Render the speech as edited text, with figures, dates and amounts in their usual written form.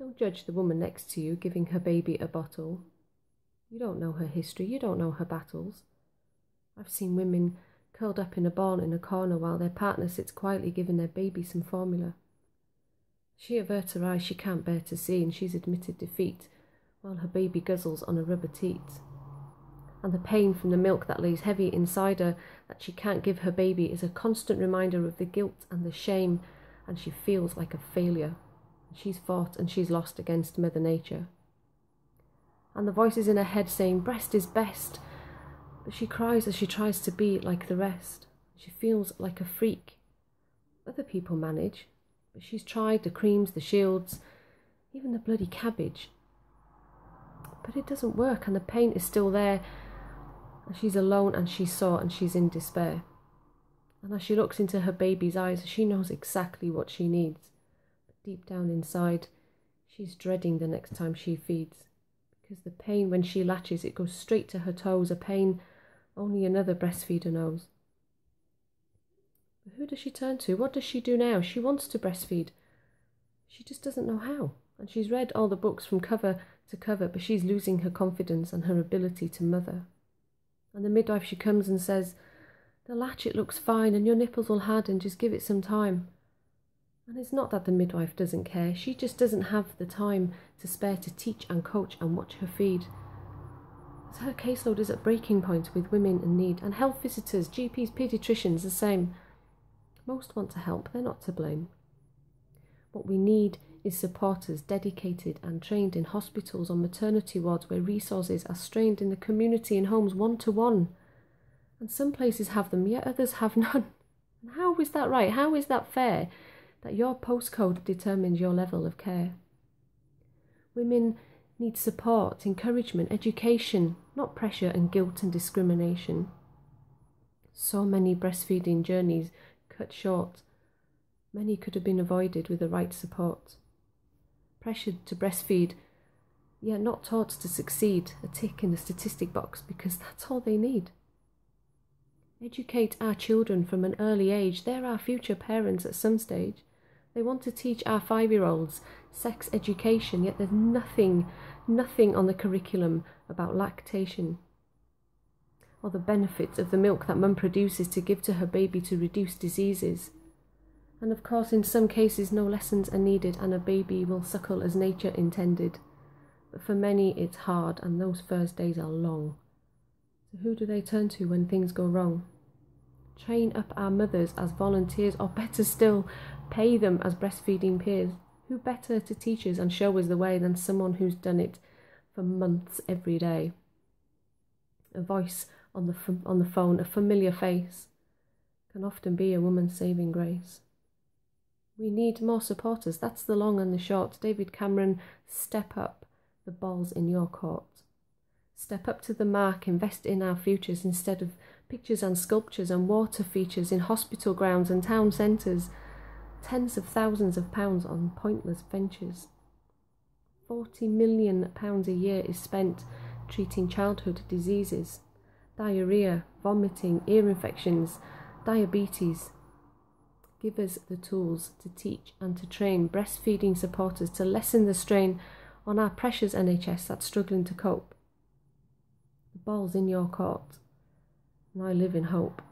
Don't judge the woman next to you giving her baby a bottle. You don't know her history, you don't know her battles. I've seen women curled up in a ball in a corner while their partner sits quietly giving their baby some formula. She averts her eyes she can't bear to see, and she's admitted defeat while her baby guzzles on a rubber teat. And the pain from the milk that lays heavy inside her that she can't give her baby is a constant reminder of the guilt and the shame, and she feels like a failure. She's fought and she's lost against Mother Nature. And the voices in her head saying, breast is best, but she cries as she tries to be like the rest. She feels like a freak. Other people manage, but she's tried the creams, the shields, even the bloody cabbage. But it doesn't work, and the pain is still there, and she's alone and she's sore and she's in despair. And as she looks into her baby's eyes, she knows exactly what she needs. But deep down inside, she's dreading the next time she feeds. Because the pain when she latches, it goes straight to her toes, a pain only another breastfeeder knows. But who does she turn to? What does she do now? She wants to breastfeed. She just doesn't know how. And she's read all the books from cover to cover, but she's losing her confidence and her ability to mother. And the midwife, she comes and says, the latch, it looks fine and your nipples will harden, just give it some time. And it's not that the midwife doesn't care, she just doesn't have the time to spare to teach and coach and watch her feed. As her caseload is at breaking point with women in need, and health visitors, GPs, paediatricians, the same. Most want to help, they're not to blame. What we need is supporters dedicated and trained in hospitals or maternity wards where resources are strained in the community in homes one-to-one. And some places have them, yet others have none. And how is that right? How is that fair? That your postcode determines your level of care. Women need support, encouragement, education, not pressure and guilt and discrimination. So many breastfeeding journeys cut short. Many could have been avoided with the right support. Pressured to breastfeed, yet not taught to succeed, a tick in the statistic box because that's all they need. Educate our children from an early age. They're our future parents at some stage. They want to teach our 5-year-olds sex education, yet there's nothing on the curriculum about lactation or the benefits of the milk that mum produces to give to her baby to reduce diseases. And of course, in some cases, no lessons are needed and a baby will suckle as nature intended. But for many, it's hard and those first days are long. So who do they turn to when things go wrong? Train up our mothers as volunteers, or better still, pay them as breastfeeding peers. Who better to teach us and show us the way than someone who's done it for months every day? A voice on the phone, a familiar face, can often be a woman's saving grace. We need more supporters. That's the long and the short. David Cameron, step up. The ball's in your court. Step up to the mark, invest in our futures instead of pictures and sculptures and water features in hospital grounds and town centres. Tens of thousands of pounds on pointless ventures. £40 million a year is spent treating childhood diseases. Diarrhoea, vomiting, ear infections, diabetes. Give us the tools to teach and to train breastfeeding supporters to lessen the strain on our precious NHS that's struggling to cope. The ball's in your court, and I live in hope.